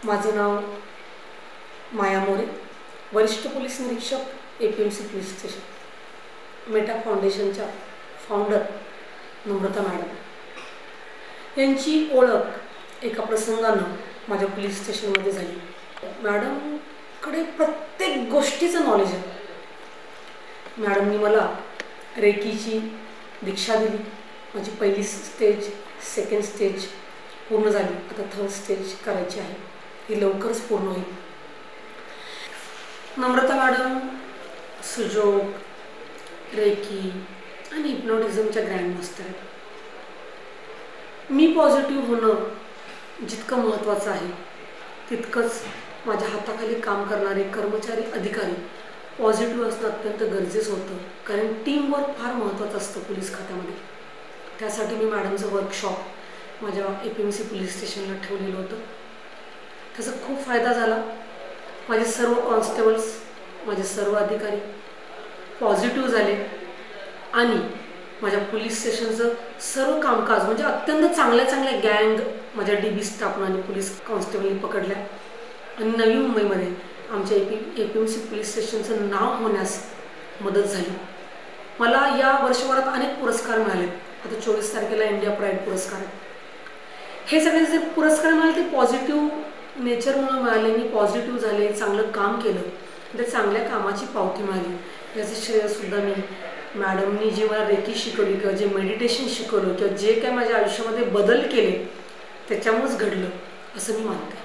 माझं नाव माया मोरे, वरिष्ठ पोलीस निरीक्षक APMC पोलीस स्टेशन, मेटा फाउंडेशनच्या फाउंडर नम्रता मॅडम यांची ओळख एका प्रसंगानं माझ्या पोलीस स्टेशनमध्ये झाली। मॅडमकडे प्रत्येक गोष्टीचं नॉलेज आहे। मॅडमनी मला रेकीची दीक्षा दिली। माझी पहिली स्टेज, सेकंड स्टेज पूर्ण झाली, आता थर्ड स्टेज करायची आहे, ही लवकरच पूर्ण होईल। नम्रता मॅडम सुजोग, रेकी आणि हिप्नोटिझमच्या ग्रँडमास्टर आहेत। मी पॉझिटिव्ह होणं जितकं महत्त्वाचं आहे तितकंच माझ्या हाताखाली काम करणारे कर्मचारी, अधिकारी पॉझिटिव्ह असणं अत्यंत गरजेचं होतं, कारण टीमवर्क फार महत्त्वाचं असतं पोलीस खात्यामध्ये। त्यासाठी मी मॅडमचं वर्कशॉप माझ्या APMC पोलीस स्टेशनला ठेवलेलं होतं। त्याचा खूप फायदा झाला। माझे सर्व कॉन्स्टेबल्स, माझे सर्व अधिकारी पॉझिटिव्ह झाले आणि माझ्या पोलीस स्टेशनचं सर्व कामकाज म्हणजे अत्यंत चांगल्या गँग माझ्या DB स्टाफनं आणि पोलीस कॉन्स्टेबलनी पकडल्या आणि नवी मुंबईमध्ये आमच्या APMC पोलीस स्टेशनचं नाव होण्यास मदत झाली। मला या वर्षभरात अनेक पुरस्कार मिळाले। आता 24 तारखेला इंडिया प्राईड पुरस्कार आहे। हे सगळे जे पुरस्कार मिळाले ते पॉझिटिव्ह नेचरमुळे मिळाले। मी पॉझिटिव्ह झाले, चांगलं काम केलं, त्या चांगल्या कामाची पावती मिळाली। याचं श्रेयसुद्धा मी मॅडमनी जे मला रेकी शिकवली किंवा जे मेडिटेशन शिकवलं किंवा जे काय माझ्या आयुष्यामध्ये बदल केले त्याच्यामुळेच घडलं असं मी मानते।